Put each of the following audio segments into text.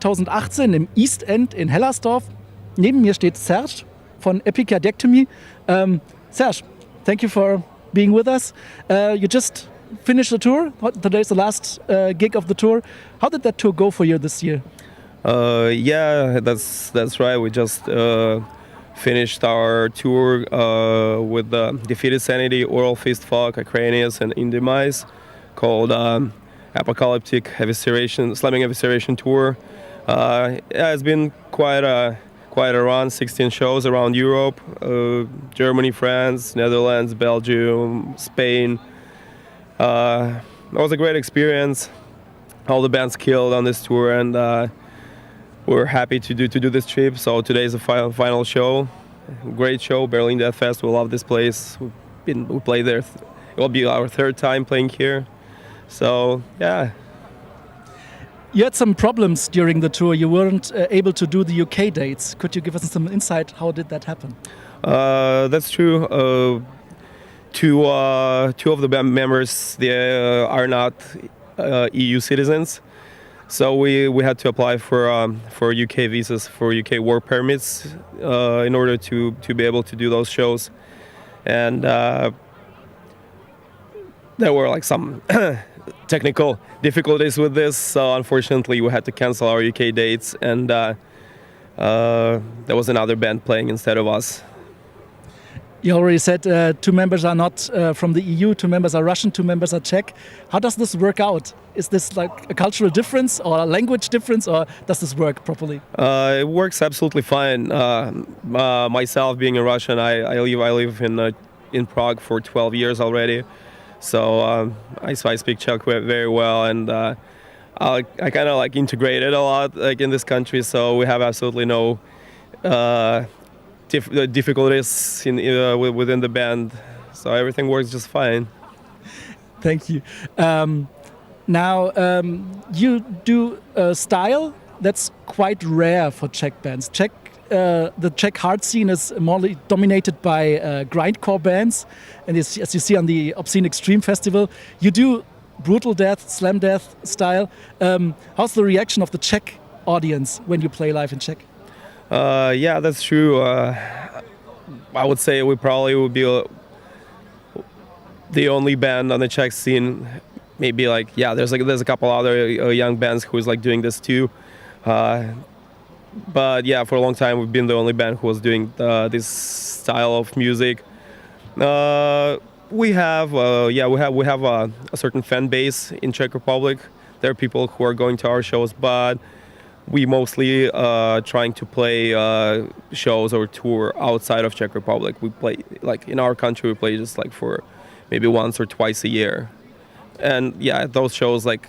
2018 im East End in Hellersdorf. Neben mir steht Serge von Epicardiectomy. Serge, thank you for being with us. You just finished the tour. Today's the last gig of the tour. How did that tour go for you this year? Yeah, that's right. We just finished our tour with Defeated Sanity, Oral Fist Fuck, Acranius, and Indemise, called Apocalyptic Slamming Evisceration Tour. Yeah, it's been quite a run. 16 shows around Europe, Germany, France, Netherlands, Belgium, Spain. It was a great experience. All the bands killed on this tour, and we're happy to do this trip. So today is the final show. Great show, Berlin Deathfest. We love this place. We played there. It will be our third time playing here. So yeah. You had some problems during the tour. You weren't able to do the UK dates. Could you give us some insight? How did that happen? That's true. Two of the band members, they are not EU citizens, so we had to apply for UK visas, for UK work permits, in order to be able to do those shows, and there were like some technical difficulties with this, so unfortunately we had to cancel our UK dates, and there was another band playing instead of us. You already said 2 members are not from the EU, 2 members are Russian, 2 members are Czech. How does this work out? Is this like a cultural difference or a language difference, or does this work properly? It works absolutely fine. Myself, being a Russian, I live in Prague for 12 years already. So I speak Czech very well, and I kind of like integrated a lot like in this country. So we have absolutely no difficulties within the band, so everything works just fine. Thank you. Now you do a style that's quite rare for Czech bands. The Czech hard scene is more dominated by grindcore bands, and as you see on the Obscene Extreme Festival, you do brutal death, slam death style. How's the reaction of the Czech audience when you play live in Czech? Yeah, that's true. I would say we probably would be the only band on the Czech scene. Maybe like, yeah, there's a couple other young bands who's like doing this too. But yeah, for a long time we've been the only band who was doing this style of music. We have a certain fan base in Czech Republic. There are people who are going to our shows, but we mostly trying to play shows or tour outside of Czech Republic. We play, like in our country, we play just like for maybe once or twice a year. And yeah, those shows, like,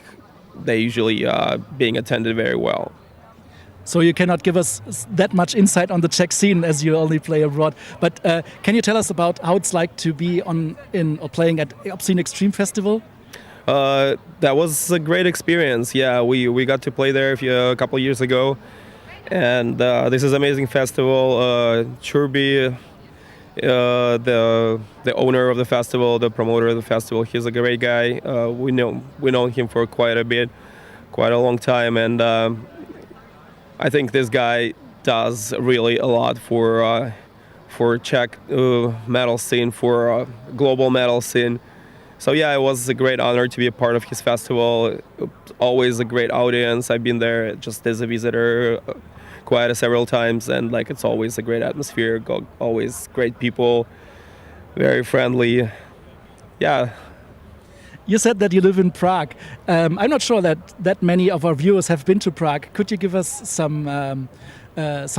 they usually being attended very well. So you cannot give us that much insight on the Czech scene as you only play abroad. But can you tell us about how it's like to be playing at Obscene Extreme Festival? That was a great experience. Yeah, we got to play there a couple of years ago, and this is an amazing festival. Churby, the owner of the festival, the promoter of the festival, he's a great guy. We know him for quite a long time, and I think this guy does really a lot for Czech metal scene, for global metal scene. So yeah, it was a great honor to be a part of his festival. Always a great audience. I've been there just as a visitor several times, and like it's always a great atmosphere. Always great people, very friendly. Yeah. You said that you live in Prague. I'm not sure that many of our viewers have been to Prague. Could you give us some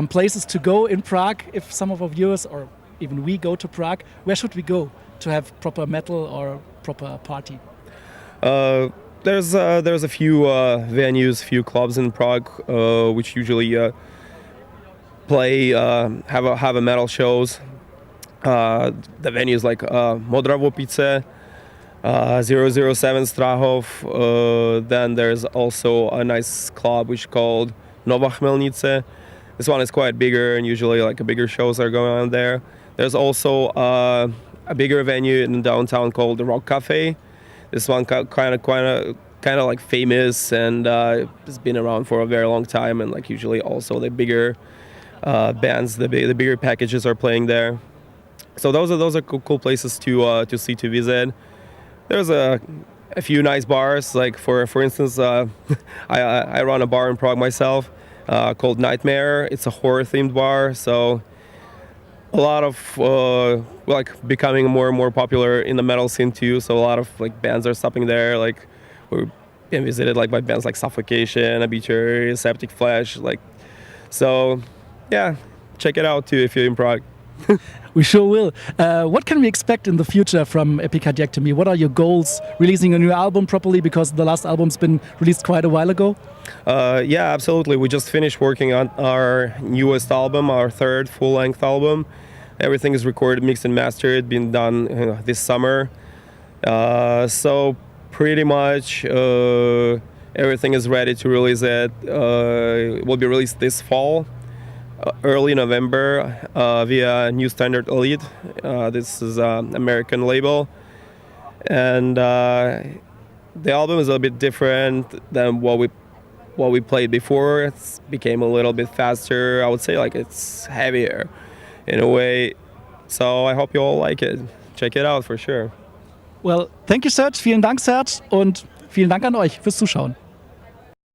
places to go in Prague if some of our viewers or even we go to Prague? Where should we go to have proper metal or proper party? There's a few venues, few clubs in Prague which usually play have a metal shows. The venues like Modra Vopice, 007 Strahov. Then there's also a nice club which is called Nova Chmelnice. This one is quite bigger, and usually like bigger shows are going on there. There's also a bigger venue in downtown called the Rock Cafe. This one kind of kind of like famous and it's been around for a very long time, and like usually also the bigger bands, the bigger packages are playing there. So those are cool places to see, to visit. There's a few nice bars, like for instance, I run a bar in Prague myself called Nightmare. It's a horror themed bar, so a lot of like becoming more and more popular in the metal scene too. So a lot of like bands are stopping there. Like we're being visited like by bands like Suffocation, Obituary, Septic Flesh. Like, so yeah, check it out too if you're in Prague. We sure will. What can we expect in the future from Epicardiectomy? What are your goals? Releasing a new album properly, because the last album's been released quite a while ago? Yeah, absolutely. We just finished working on our newest album, our third full-length album. Everything is recorded, mixed and mastered, been done this summer. So pretty much everything is ready to release it. It will be released this fall. Early November via New Standard Elite. This is an American label, and the album is a bit different than what we played before. It became a little bit faster. I would say like it's heavier in a way. So I hope you all like it. Check it out for sure. Well, thank you, Serge. Vielen Dank, Serge, und vielen Dank an euch fürs Zuschauen.